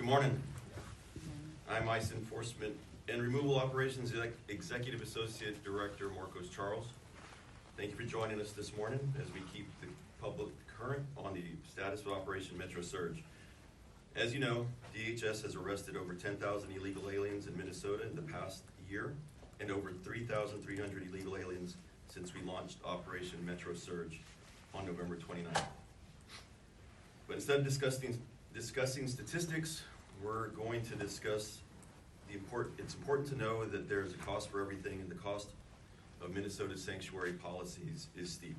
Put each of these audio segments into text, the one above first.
morning. I'm ICE Enforcement and Removal Operations Executive Associate Director Marcos Charles. Thank you for joining us this morning as we keep the public current on the status of Operation Metro Surge. As you know, DHS has arrested over 10,000 illegal aliens in Minnesota in the past year and over 3,300 illegal aliens since we launched Operation Metro Surge on November 29th. But instead of discussing statistics, we're going to discuss it's important to know that there's a cost for everything, and the cost of Minnesota's sanctuary policies is steep.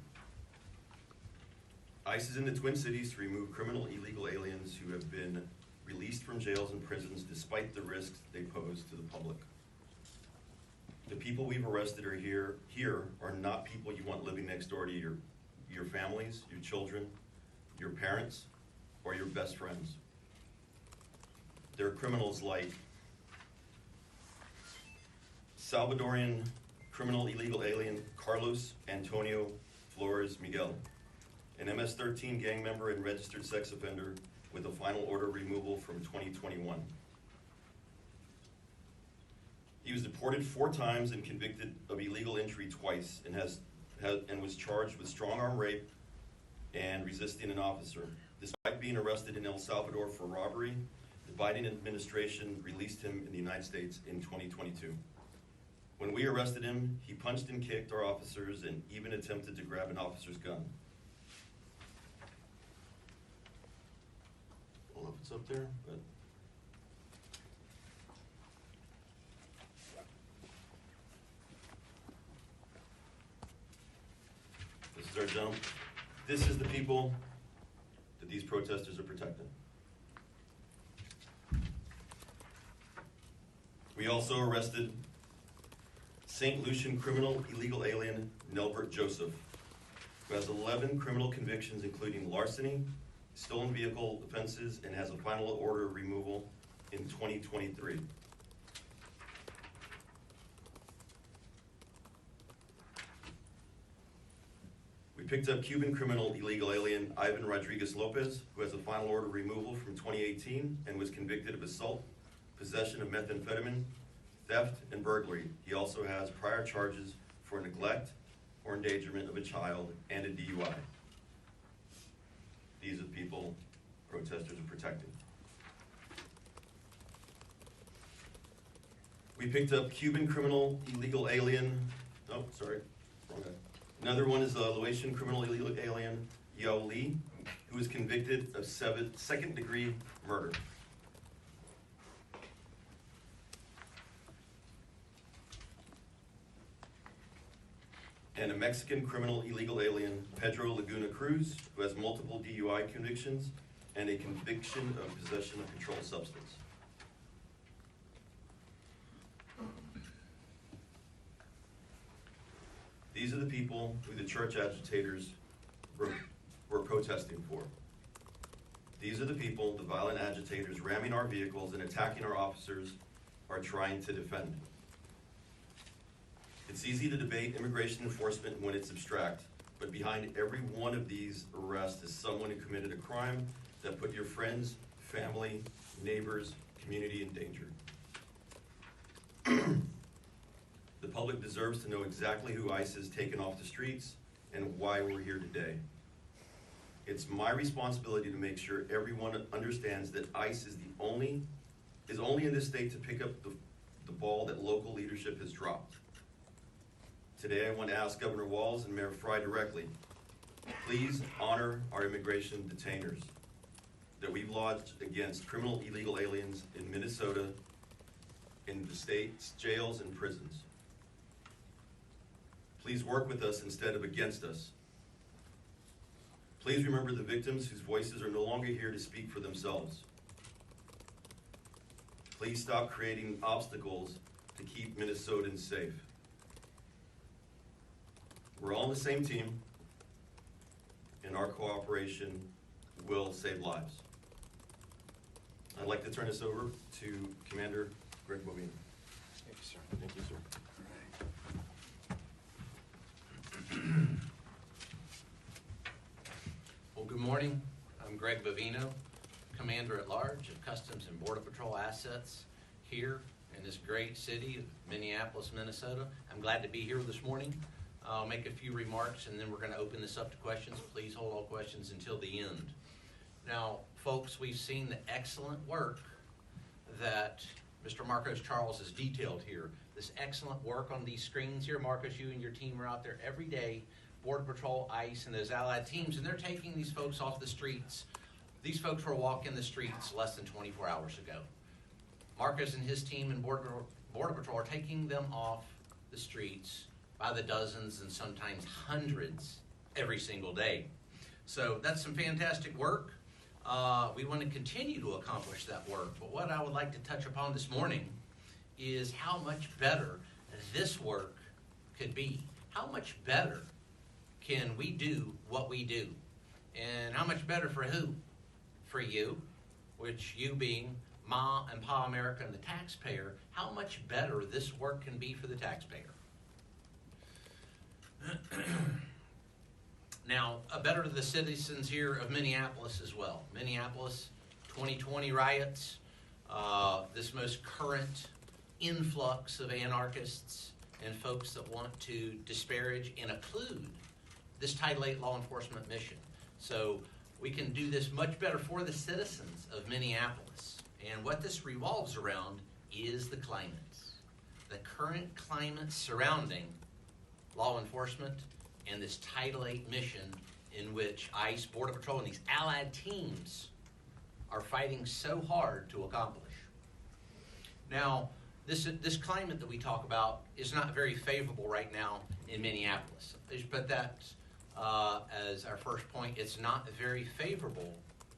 ICE is in the Twin Cities to remove criminal illegal aliens who have been released from jails and prisons despite the risks they pose to the public. The people we've arrested here are not people you want living next door to your families, your children, your parents, or your best friends. They're criminals like Salvadorian criminal illegal alien Carlos Antonio Flores Miguel, an MS-13 gang member and registered sex offender with a final order removal from 2021. He was deported 4 times and convicted of illegal entry twice, and was charged with strong-arm rape and resisting an officer. Despite being arrested in El Salvador for robbery, the Biden administration released him in the United States in 2022. When we arrested him, he punched and kicked our officers and even attempted to grab an officer's gun. I don't know if it's up there, but this is our jump. This is the people that these protesters are protecting. We also arrested St. Lucian criminal illegal alien Nelbert Joseph, who has 11 criminal convictions including larceny, stolen vehicle offenses, and has a final order removal in 2023. We picked up Cuban criminal illegal alien Ivan Rodriguez Lopez, who has a final order removal from 2018 and was convicted of assault, possession of methamphetamine, theft, and burglary. He also has prior charges for neglect or endangerment of a child and a DUI. These are the people protesters are protecting. We picked up Cuban criminal illegal alien, wrong guy. Another one is Laotian criminal illegal alien Yao Li, who was convicted of second-degree murder. And a Mexican criminal illegal alien, Pedro Laguna Cruz, who has multiple DUI convictions and a conviction of possession of controlled substance. These are the people who the church agitators were protesting for. These are the people the violent agitators ramming our vehicles and attacking our officers are trying to defend. It's easy to debate immigration enforcement when it's abstract, but behind every one of these arrests is someone who committed a crime that put your friends, family, neighbors, community in danger. The public deserves to know exactly who ICE has taken off the streets and why we're here today. It's my responsibility to make sure everyone understands that ICE is only in this state to pick up the ball that local leadership has dropped. Today I want to ask Governor Walz and Mayor Fry directly, please honor our immigration detainers that we've lodged against criminal illegal aliens in Minnesota, in the state's jails and prisons. Please work with us instead of against us. Please remember the victims whose voices are no longer here to speak for themselves. Please stop creating obstacles to keep Minnesotans safe. We're all on the same team, and our cooperation will save lives. I'd like to turn this over to Commander Greg Bovino. Thank you, sir. Thank you, sir. Well, good morning. I'm Greg Bovino, Commander at Large of Customs and Border Patrol Assets here in this great city of Minneapolis, Minnesota. I'm glad to be here this morning. I'll make a few remarks and then we're going to open this up to questions. Please hold all questions until the end. Now, folks, we've seen the excellent work that Mr. Marcos Charles has detailed here. This excellent work on these screens here. Marcos, you and your team are out there every day, Border Patrol, ICE, and those allied teams, and they're taking these folks off the streets. These folks were walking the streets less than 24 hours ago. Marcos and his team in Border Patrol are taking them off the streets by the dozens and sometimes hundreds every single day. So that's some fantastic work. We want to continue to accomplish that work, but what I would like to touch upon this morning is how much better this work could be. How much better can we do what we do? And how much better for who? For you, which you being Ma and Pa America and the taxpayer, how much better this work can be for the taxpayer. Now, better to the citizens here of Minneapolis as well. Minneapolis, 2020 riots, this most current influx of anarchists and folks that want to disparage and occlude this Title VIII law enforcement mission. So we can do this much better for the citizens of Minneapolis. And what this revolves around is the climate. The current climate surrounding law enforcement and this Title VIII mission in which ICE, Border Patrol, and these allied teams are fighting so hard to accomplish. Now, this climate that we talk about is not very favorable right now in Minneapolis. But that as our first point, it's not very favorable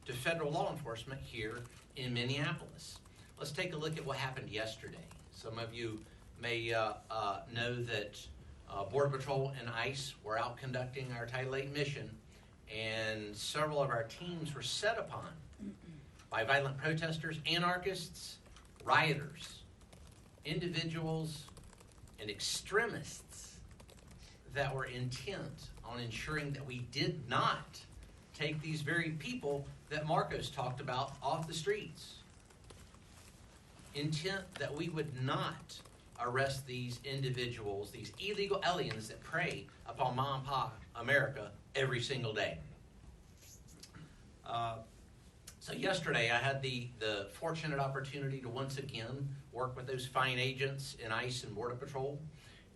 to federal law enforcement here in Minneapolis. Let's take a look at what happened yesterday. Some of you may know that Border Patrol and ICE were out conducting our Title VIII mission, and several of our teams were set upon by violent protesters, anarchists, rioters, individuals, and extremists that were intent on ensuring that we did not take these very people that Marcos talked about off the streets. Intent that we would not arrest these individuals, these illegal aliens that prey upon Ma and Pa America every single day. So yesterday I had the fortunate opportunity to once again work with those fine agents in ICE and Border Patrol.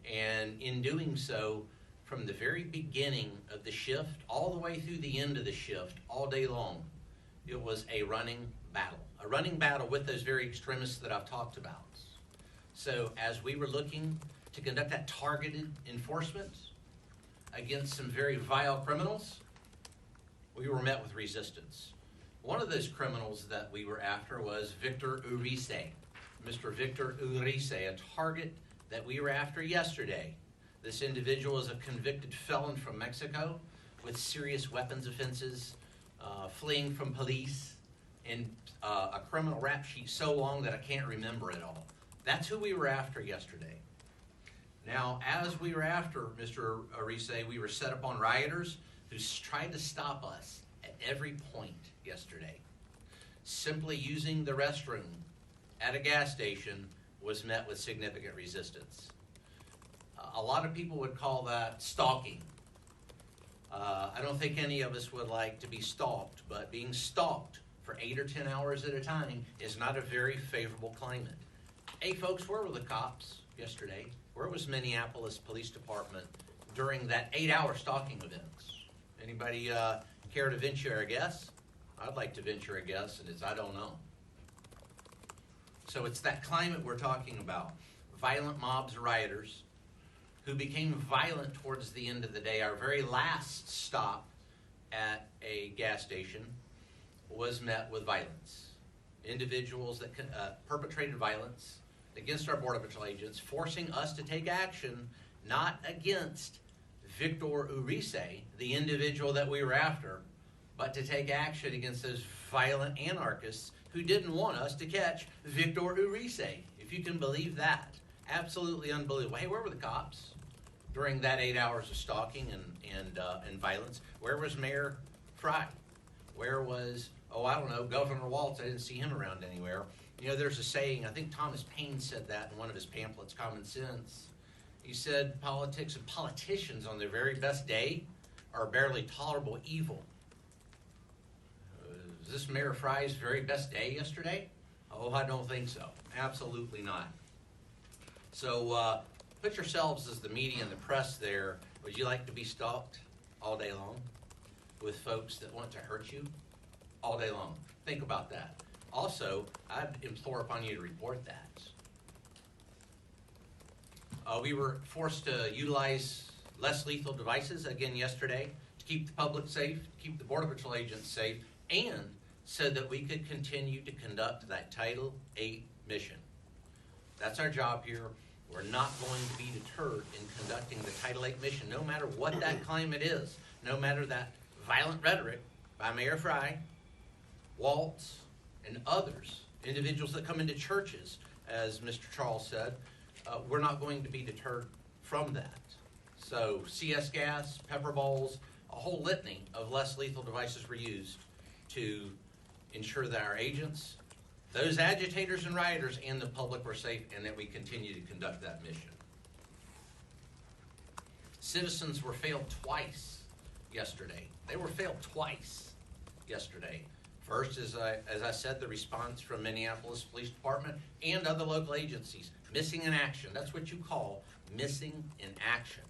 And in doing so, from the very beginning of the shift all the way through the end of the shift, all day long, it was a running battle with those very extremists that I've talked about. So as we were looking to conduct that targeted enforcement against some very vile criminals, we were met with resistance. One of those criminals that we were after was Victor Urice. Mr. Victor Urice, a target that we were after yesterday. This individual is a convicted felon from Mexico with serious weapons offenses, fleeing from police, and a criminal rap sheet so long that I can't remember it all. That's who we were after yesterday. Now, as we were after Mr. Urice, we were set upon rioters who tried to stop us at every point yesterday. Simply using the restroom at a gas station was met with significant resistance. A lot of people would call that stalking. I don't think any of us would like to be stalked, but being stalked for 8 or 10 hours at a time is not a very favorable climate. Hey folks, where were the cops yesterday? Where was Minneapolis Police Department during that 8-hour stalking event? Anybody care to venture a guess? I'd like to venture a guess, and it's I don't know. So it's that climate we're talking about. Violent mobs of rioters who became violent towards the end of the day. Our very last stop at a gas station was met with violence. Individuals that perpetrated violence against our Border Patrol agents, forcing us to take action not against Victor Urice, the individual that we were after, but to take action against those violent anarchists who didn't want us to catch Victor Urice. If you can believe that. Absolutely unbelievable. Hey, where were the cops during that 8 hours of stalking and violence? Where was Mayor Fry? Where was, I don't know, Governor Waltz? I didn't see him around anywhere. You know, there's a saying, I think Thomas Paine said that in one of his pamphlets, Common Sense. He said politics and politicians on their very best day are barely tolerable evil. Is this Mayor Fry's very best day yesterday? Oh, I don't think so. Absolutely not. So put yourselves as the media and the press there. Would you like to be stalked all day long with folks that want to hurt you all day long? Think about that. Also, I'd implore upon you to report that. We were forced to utilize less lethal devices again yesterday to keep the public safe, to keep the Border Patrol agents safe, and so that we could continue to conduct that Title VIII mission. That's our job here. We're not going to be deterred in conducting the Title VIII mission, no matter what that climate is, no matter that violent rhetoric by Mayor Fry, Waltz, and others, individuals that come into churches, as Mr. Charles said. We're not going to be deterred from that. So CS gas, pepper balls, a whole litany of less lethal devices were used to ensure that our agents, those agitators and rioters, and the public were safe, and that we continue to conduct that mission. Citizens were failed twice yesterday. They were failed twice yesterday. First, as I said, the response from Minneapolis Police Department and other local agencies, missing in action. That's what you call missing in action.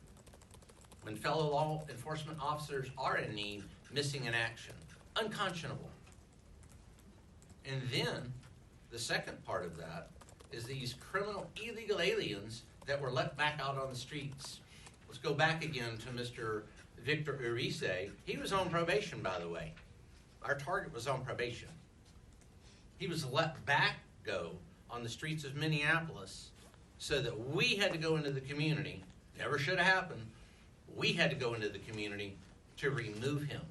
When fellow law enforcement officers are in need, missing in action. Unconscionable. And then, the second part of that is these criminal illegal aliens that were let back out on the streets. Let's go back again to Mr. Victor Urice. He was on probation, by the way. Our target was on probation. He was let back go on the streets of Minneapolis so that we had to go into the community. Never should have happened. We had to go into the community to remove him.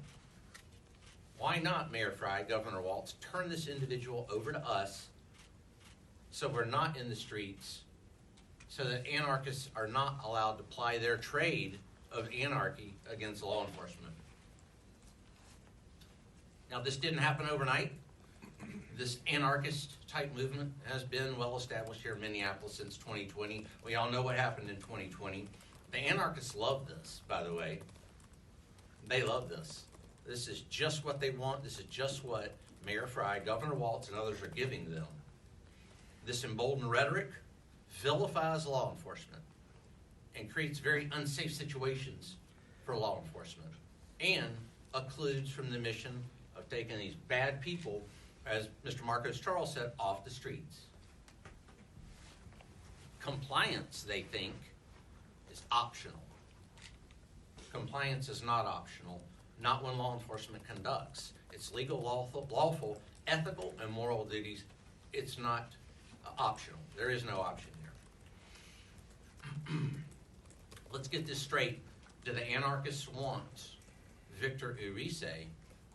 Why not, Mayor Fry, Governor Waltz, turn this individual over to us so we're not in the streets, so that anarchists are not allowed to ply their trade of anarchy against law enforcement? Now, this didn't happen overnight. This anarchist-type movement has been well established here in Minneapolis since 2020. We all know what happened in 2020. The anarchists love this, by the way. They love this. This is just what they want. This is just what Mayor Fry, Governor Waltz, and others are giving them. This emboldened rhetoric vilifies law enforcement and creates very unsafe situations for law enforcement and occludes from the mission of taking these bad people, as Mr. Marcos Charles said, off the streets. Compliance, they think, is optional. Compliance is not optional, not when law enforcement conducts. It's legal, lawful, ethical, and moral duties. It's not optional. There is no option here. Let's get this straight. Do the anarchists want Victor Urice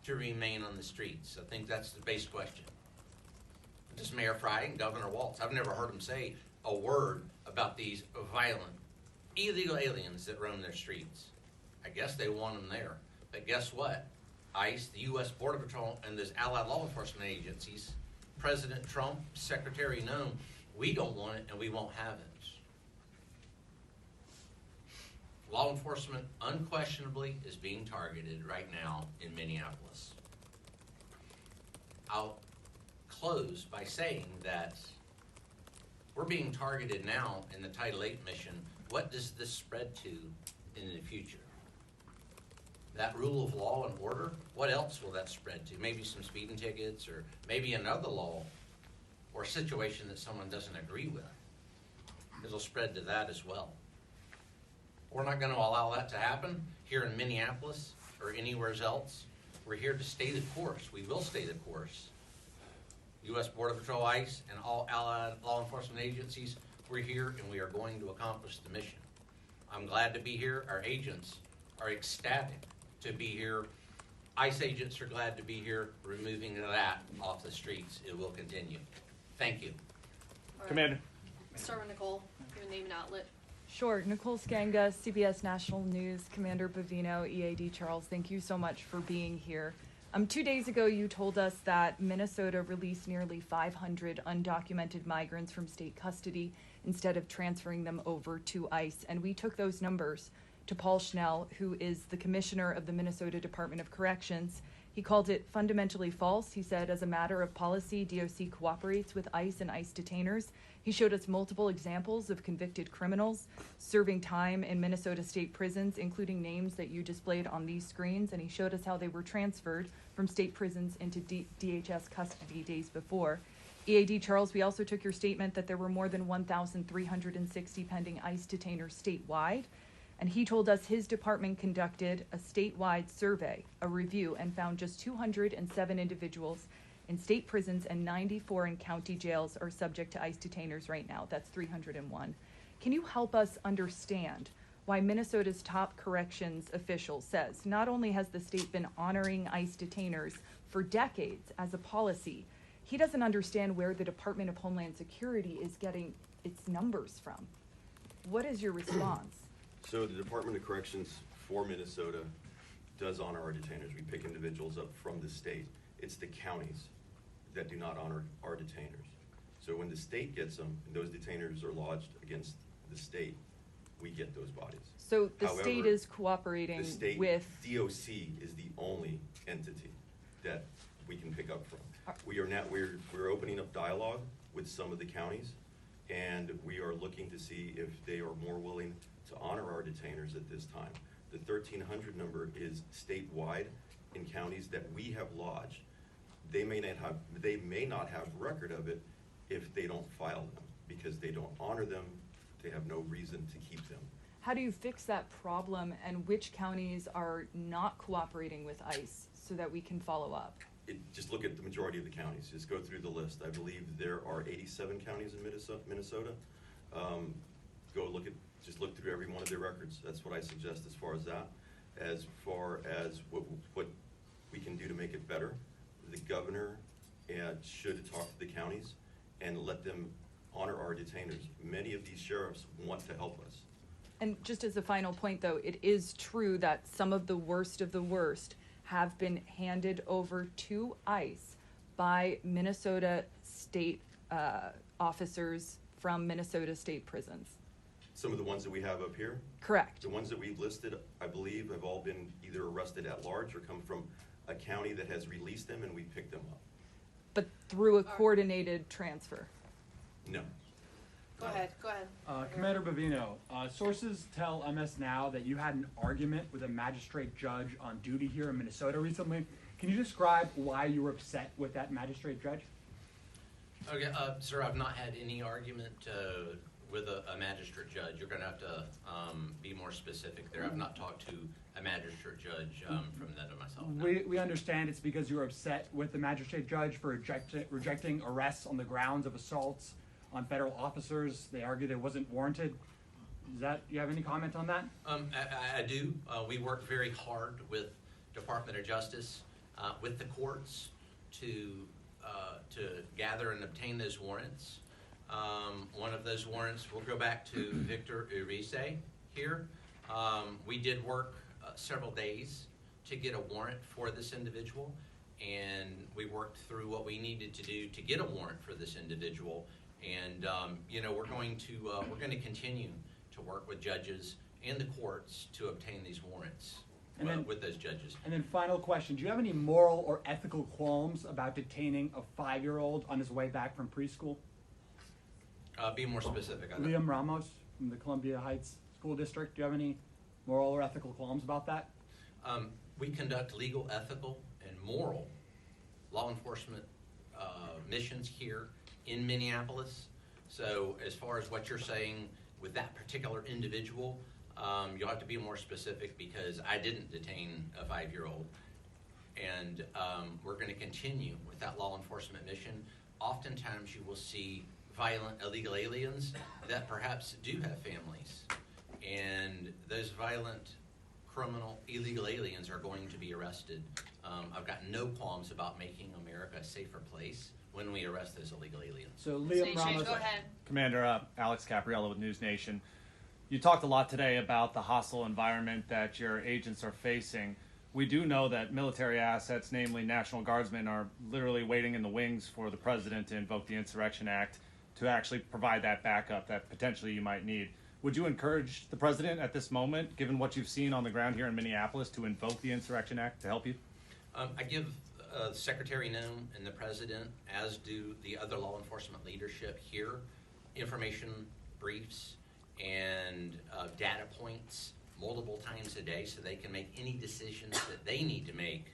to remain on the streets? I think that's the base question. Just Mayor Fry and Governor Waltz. I've never heard them say a word about these violent, illegal aliens that roam their streets. I guess they want them there. But guess what? ICE, the U.S. Border Patrol, and those allied law enforcement agencies, President Trump, Secretary Noem, we don't want it and we won't have it. Law enforcement unquestionably is being targeted right now in Minneapolis. I'll close by saying that we're being targeted now in the Title VIII mission. What does this spread to in the future? That rule of law and order, what else will that spread to? Maybe some speeding tickets, or maybe another law or situation that someone doesn't agree with. It'll spread to that as well. We're not going to allow that to happen here in Minneapolis or anywhere else. We're here to stay the course. We will stay the course. U.S. Border Patrol, ICE, and all allied law enforcement agencies, we're here and we are going to accomplish the mission. I'm glad to be here. Our agents are ecstatic to be here. ICE agents are glad to be here, removing that off the streets. It will continue. Thank you. All right. Commander. Start with Nicole, your name and outlet. Sure. Nicole Skanga, CBS National News, Commander Bovino, EAD Charles, thank you so much for being here. 2 days ago, you told us that Minnesota released nearly 500 undocumented migrants from state custody instead of transferring them over to ICE. And we took those numbers to Paul Schnell, who is the commissioner of the Minnesota Department of Corrections. He called it fundamentally false. He said, as a matter of policy, DOC cooperates with ICE and ICE detainers. He showed us multiple examples of convicted criminals serving time in Minnesota state prisons, including names that you displayed on these screens, and he showed us how they were transferred from state prisons into DHS custody days before. EAD Charles, we also took your statement that there were more than 1,360 pending ICE detainers statewide, and he told us his department conducted a statewide survey, a review, and found just 207 individuals in state prisons and 94 in county jails are subject to ICE detainers right now. That's 301. Can you help us understand why Minnesota's top corrections official says not only has the state been honoring ICE detainers for decades as a policy, he doesn't understand where the Department of Homeland Security is getting its numbers from? What is your response? So the Department of Corrections for Minnesota does honor our detainers. We pick individuals up from the state. It's the counties that do not honor our detainers. So when the state gets them, and those detainers are lodged against the state, we get those bodies. So the However, state is cooperating The state with... DOC is the only entity that we can pick up from. Are- We're opening up dialogue with some of the counties, and we are looking to see if they are more willing to honor our detainers at this time. The 1,300 number is statewide in counties that we have lodged. They may not have record of it if they don't file them, because they don't honor them. They have no reason to keep them. How do you fix that problem, and which counties are not cooperating with ICE so that we can follow up? Just look at the majority of the counties. Just go through the list. I believe there are 87 counties in Minnesota. Just look through every one of their records. That's what I suggest as far as that. As far as what we can do to make it better, the governor should talk to the counties and let them honor our detainers. Many of these sheriffs want to help us. And just as a final point, though, it is true that some of the worst have been handed over to ICE by Minnesota state officers from Minnesota state prisons. Some of the ones that we have up here, Correct. the ones that we've listed, I believe, have all been either arrested at large or come from a county that has released them and we picked them up. But through a coordinated transfer. No. Go ahead. Commander Bovino, sources tell MS Now that you had an argument with a magistrate judge on duty here in Minnesota recently. Can you describe why you were upset with that magistrate judge? Okay, sir, I've not had any argument with a magistrate judge. You're going to have to be more specific there. I've not talked to a magistrate judge from that of myself. No. We understand it's because you were upset with the magistrate judge for rejecting arrests on the grounds of assaults on federal officers. They argued it wasn't warranted. Do you have any comment on that? I do. We work very hard with Department of Justice, with the courts to gather and obtain those warrants. One of those warrants, we'll go back to Victor Urise here. We did work several days to get a warrant for this individual, and we worked through what we needed to do to get a warrant for this individual. And we're going to continue to work with judges and the courts to obtain these warrants with those judges. And then final question, do you have any moral or ethical qualms about detaining a 5-year-old on his way back from preschool? Be more specific on that. Liam Ramos from the Columbia Heights School District, do you have any moral or ethical qualms about that? We conduct legal, ethical, and moral law enforcement missions here in Minneapolis. So as far as what you're saying with that particular individual, you'll have to be more specific, because I didn't detain a 5-year-old. And we're going to continue with that law enforcement mission. Oftentimes you will see violent illegal aliens that perhaps do have families. And those violent criminal illegal aliens are going to be arrested. I've got no qualms about making America a safer place when we arrest those illegal aliens. So Liam Ramos. Go ahead. Commander Alex Capriello with News Nation. You talked a lot today about the hostile environment that your agents are facing. We do know that military assets, namely National Guardsmen, are literally waiting in the wings for the president to invoke the Insurrection Act to actually provide that backup that potentially you might need. Would you encourage the president at this moment, given what you've seen on the ground here in Minneapolis, to invoke the Insurrection Act to help you? I give Secretary Noem and the president, as do the other law enforcement leadership here, information briefs and data points multiple times a day so they can make any decisions that they need to make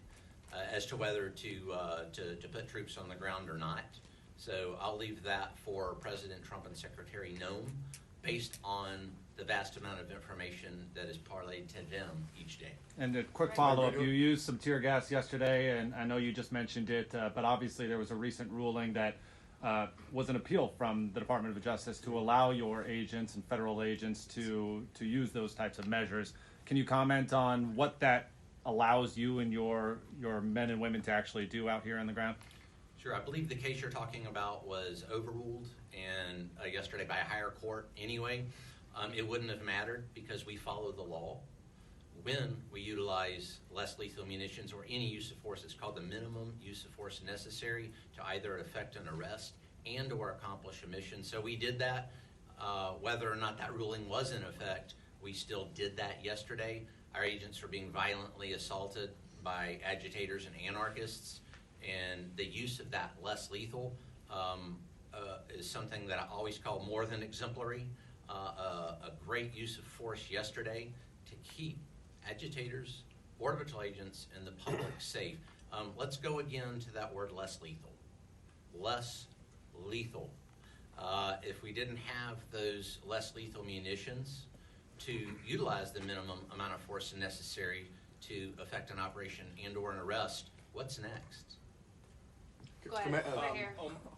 as to whether to put troops on the ground or not. So I'll leave that for President Trump and Secretary Noem based on the vast amount of information that is parlayed to them each day. And a quick follow-up, you used some tear gas yesterday, and I know you just mentioned it, but obviously there was a recent ruling that was an appeal from the Department of Justice to allow your agents and federal agents to use those types of measures. Can you comment on what that allows you and your men and women to actually do out here on the ground? Sure. I believe the case you're talking about was overruled and yesterday by a higher court anyway. It wouldn't have mattered because we follow the law. When we utilize less lethal munitions or any use of force, it's called the minimum use of force necessary to either effect an arrest and or accomplish a mission. So we did that. Whether or not that ruling was in effect, we still did that yesterday. Our agents are being violently assaulted by agitators and anarchists, and the use of that less lethal is something that I always call more than exemplary. A great use of force yesterday to keep agitators, Border Patrol agents, and the public safe. Let's go again to that word less lethal. Less lethal. If we didn't have those less lethal munitions to utilize the minimum amount of force necessary to effect an operation and or an arrest, what's next? Go ahead, right here.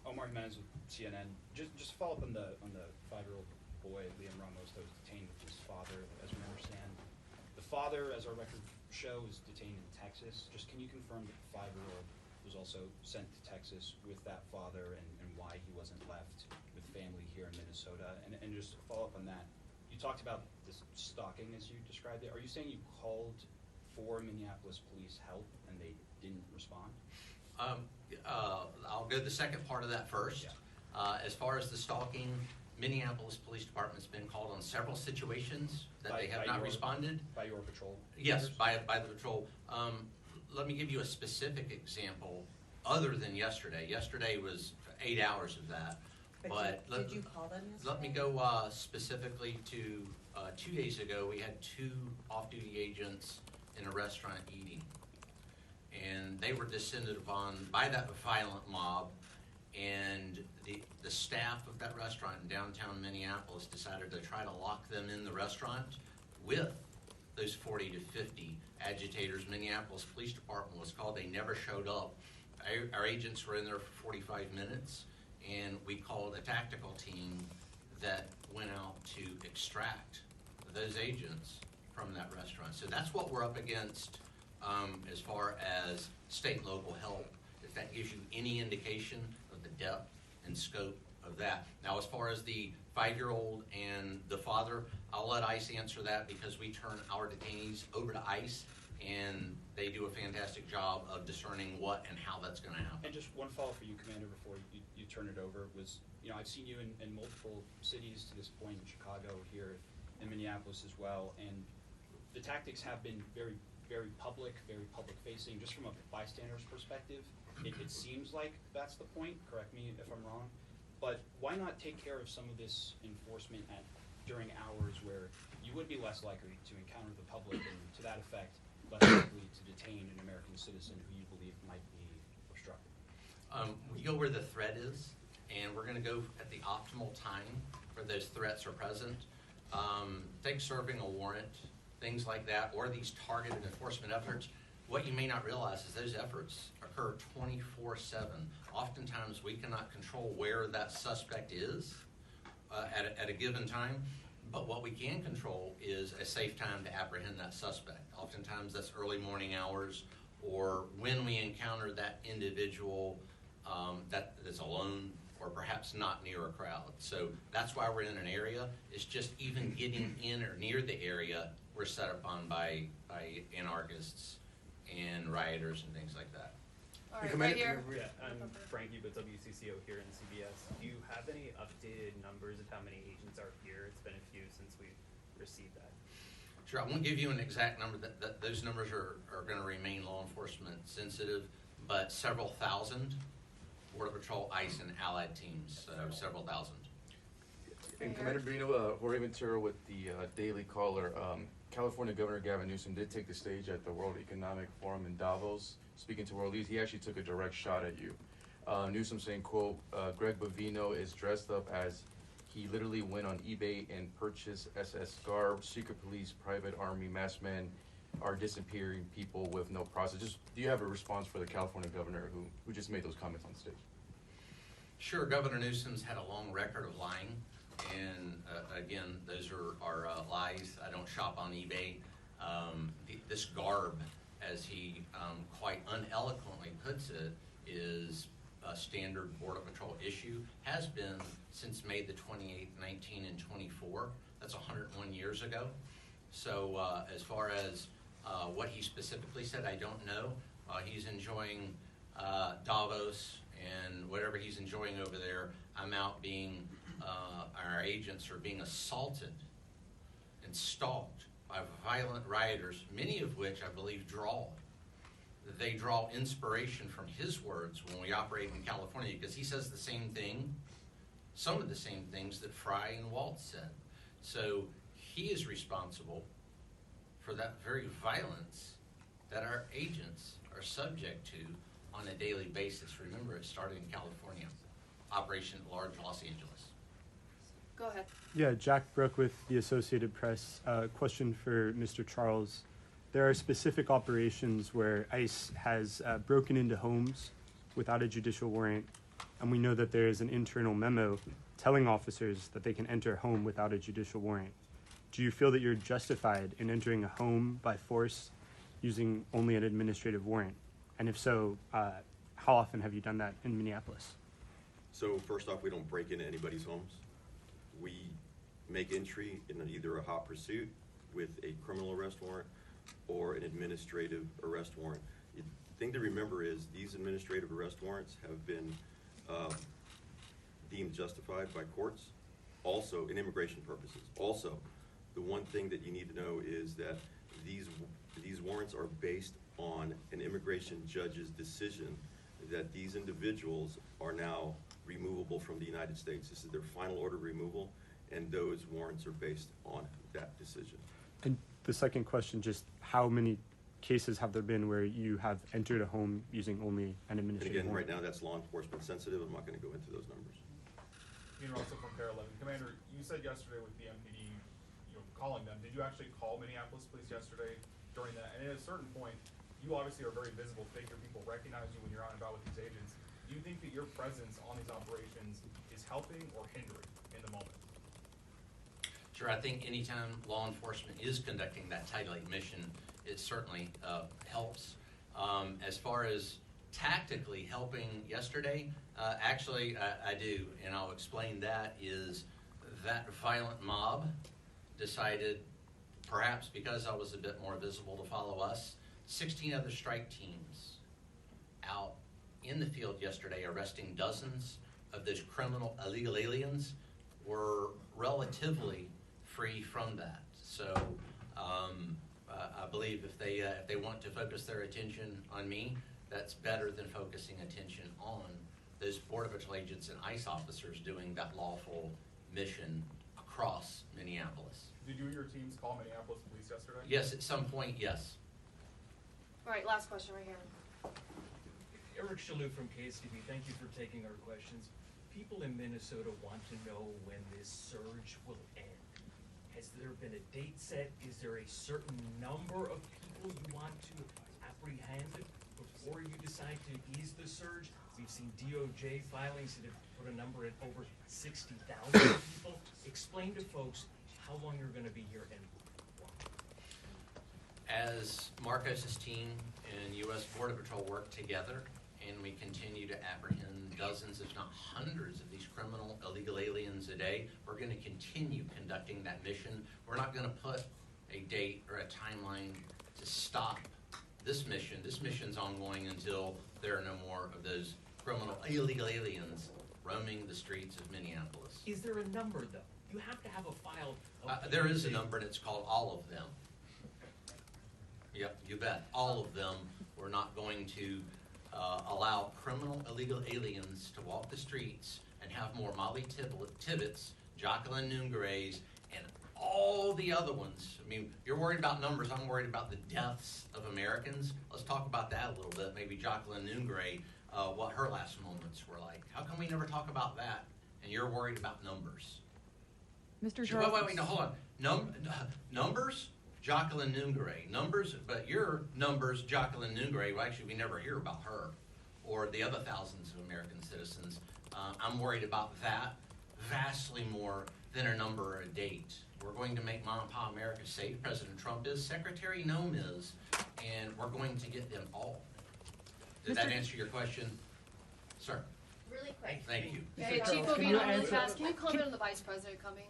Omar Jimenez with CNN. Just follow up on the 5-year-old boy, Liam Ramos, that was detained with his father, as we understand. The father, as our records show, is detained in Texas. Just can you confirm that the 5-year-old was also sent to Texas with that father and why he wasn't left with family here in Minnesota? And just to follow up on that, you talked about this stalking as you described it. Are you saying you called for Minneapolis police help and they didn't respond? I'll go the second part of that first. Yeah. As far as the stalking, Minneapolis Police Department's been called on several situations that they have not responded. By your patrol? Yes, by the patrol. Let me give you a specific example other than yesterday. Yesterday was 8 hours of that. But did you call them yesterday? let me go specifically to 2 days ago. We had 2 off-duty agents in a restaurant eating. And they were descended upon by that violent mob, and the staff of that restaurant in downtown Minneapolis decided to try to lock them in the restaurant with those 40 to 50 agitators. Minneapolis Police Department was called. They never showed up. Our agents were in there for 45 minutes, and we called a tactical team that went out to extract those agents from that restaurant. So that's what we're up against as far as state and local help, if that gives you any indication of the depth and scope of that. Now, as far as the 5-year-old and the father, I'll let ICE answer that because we turn our detainees over to ICE, and they do a fantastic job of discerning what and how that's going to happen. And just one follow-up for you, Commander, before you turn it over was, I've seen you in multiple cities to this point, in Chicago, here in Minneapolis as well, and the tactics have been very, very public-facing. Just from a bystander's perspective, it seems like that's the point. Correct me if I'm wrong. But why not take care of some of this enforcement during hours where you would be less likely to encounter the public and, to that effect, less likely to detain an American citizen who you believe might be obstructed? We go where the threat is, and we're going to go at the optimal time where those threats are present. Take serving a warrant, things like that, or these targeted enforcement efforts. What you may not realize is those efforts occur 24/7. Oftentimes we cannot control where that suspect is at a given time, but what we can control is a safe time to apprehend that suspect. Oftentimes that's early morning hours, or when we encounter that individual that's alone or perhaps not near a crowd. So that's why we're in an area. It's just even getting in or near the area we're set upon by anarchists and rioters and things like that. All right, right here. Yeah, I'm Frankie, but WCCO here in CBS. Do you have any updated numbers of how many agents are here? It's been a few since we received that. Sure, I won't give you an exact number. Those numbers are going to remain law enforcement sensitive, but several thousand Border Patrol, ICE, and allied teams, several thousand. Right And Commander Bovino, Jorge Ventura with the Daily Caller. California Governor Gavin Newsom did take the stage at the World Economic Forum in Davos. Speaking to world leaders, he actually took a direct shot at you. Newsom saying, quote, Greg Bovino is dressed up as he literally went on eBay and purchased SS garb, secret police, private army, masked men are disappearing people with no process. Just, do you have a response for the California governor who just made those comments on stage? Sure, Governor Newsom's had a long record of lying, and again, those are lies. I don't shop on eBay. This garb, as he quite uneloquently puts it, is a standard Border Patrol issue, has been since May the 28th, 19 and 24. That's 101 years ago. So as far as what he specifically said, I don't know. He's enjoying Davos, and whatever he's enjoying over there, I'm out being, our agents are being assaulted and stalked by violent rioters, many of which I believe they draw inspiration from his words when we operate in California, because he says the same thing, some of the same things that Fry and Waltz said. So he is responsible for that very violence that our agents are subject to on a daily basis. Remember, it started in California, Operation at Large, Los Angeles. Go ahead. Yeah, Jack Brooke with the Associated Press. Question for Mr. Charles. There are specific operations where ICE has broken into homes without a judicial warrant, and we know that there is an internal memo telling officers that they can enter a home without a judicial warrant. Do you feel that you're justified in entering a home by force using only an administrative warrant? And if so, how often have you done that in Minneapolis? So first off, we don't break into anybody's homes. We make entry in either a hot pursuit with a criminal arrest warrant or an administrative arrest warrant. The thing to remember is these administrative arrest warrants have been deemed justified by courts, also in immigration purposes. Also, the one thing that you need to know is that these warrants are based on an immigration judge's decision that these individuals are now removable from the United States. This is their final order of removal, and those warrants are based on that decision. And the second question, just how many cases have there been where you have entered a home using only an And administrative again, right warrant? now that's law enforcement sensitive. I'm not going to go into those numbers. Ian Russell from Fair 11. Commander, you said yesterday with the MPD, calling them. Did you actually call Minneapolis police yesterday during that? And at a certain point, you obviously are a very visible figure. People recognize you when you're out and about with these agents. Do you think that your presence on these operations is helping or hindering in the moment? Sure, I think anytime law enforcement is conducting that tight-light mission, it certainly helps. As far as tactically helping yesterday, actually I do, and I'll explain that, is that violent mob decided, perhaps because I was a bit more visible, to follow us. 16 other strike teams out in the field yesterday arresting dozens of those criminal illegal aliens were relatively free from that. So I believe if they want to focus their attention on me, that's better than focusing attention on those Border Patrol agents and ICE officers doing that lawful mission across Minneapolis. Did you and your teams call Minneapolis police yesterday? Yes, at some point, yes. All right, last question right here. Eric Shalou from KSTV, thank you for taking our questions. People in Minnesota want to know when this surge will end. Has there been a date set? Is there a certain number of people you want to apprehend before you decide to ease the surge? We've seen DOJ filings that have put a number at over 60,000 people. Explain to folks how long you're going to be here and why. As Marcos's team and U.S. Border Patrol work together, and we continue to apprehend dozens, if not hundreds, of these criminal illegal aliens a day, we're going to continue conducting that mission. We're not going to put a date or a timeline to stop this mission. This mission's ongoing until there are no more of those criminal illegal aliens roaming the streets of Minneapolis. Is there a number though? You have to have a file. Of There is a number, and it's called all of them. Yep, you bet. All of them. We're not going to allow criminal illegal aliens to walk the streets and have more Molly Tibbetts, Jacqueline Nungareys, and all the other ones. I mean, you're worried about numbers. I'm worried about the deaths of Americans. Let's talk about that a little bit. Maybe Jacqueline Nungaray, what her last moments were like. How come we never talk about that? And you're worried about numbers. Mr. Charles. Wait, no, hold on. Numbers, Jacqueline Nungaray. Numbers, but your numbers, Jacqueline Nungaray, well, actually, we never hear about her or the other thousands of American citizens. I'm worried about that vastly more than a number or a date. We're going to make Mom and Pa America safe. President Trump is, Secretary Noem is, and we're going to get them all. Did that answer your question? Sir? Really quick. Thank you. Hey, Chief Can you Bovino, really answer- fast, can you comment on the Vice President coming?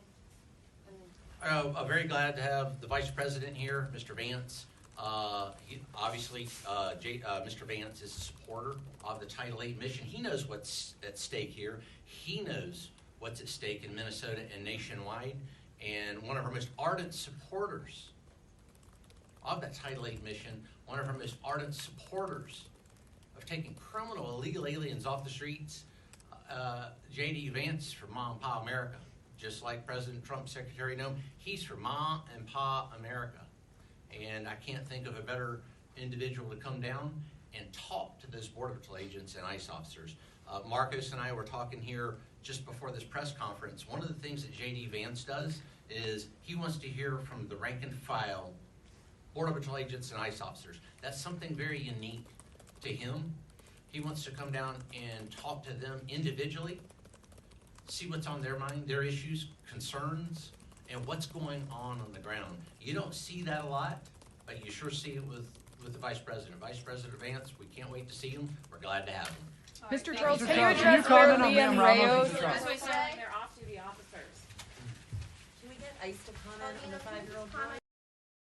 And I'm very glad to have the Vice President here, Mr. Vance. Obviously, Mr. Vance is a supporter of the Title VIII mission. He knows what's at stake here. He knows what's at stake in Minnesota and nationwide. And one of our most ardent supporters of that Title VIII mission, one of our most ardent supporters of taking criminal illegal aliens off the streets, J.D. Vance from Ma and Pa America. Just like President Trump, Secretary Noem, he's for Ma and Pa America. And I can't think of a better individual to come down and talk to those Border Patrol agents and ICE officers. Marcos and I were talking here just before this press conference. One of the things that J.D. Vance does is he wants to hear from the rank and file Border Patrol agents and ICE officers. That's something very unique to him. He wants to come down and talk to them individually, see what's on their mind, their issues, concerns, and what's going on the ground. You don't see that a lot, but you sure see it with the Vice President. Vice President Vance, we can't wait to see him. We're glad to have him. all right, Mr. thank Charles, you. can you Charles, address can you where comment on we and Ma'am Ramos' Rayos? Charles? That's what I said. They're off-duty officers. Can we get ICE to comment on the 5-year-old boy?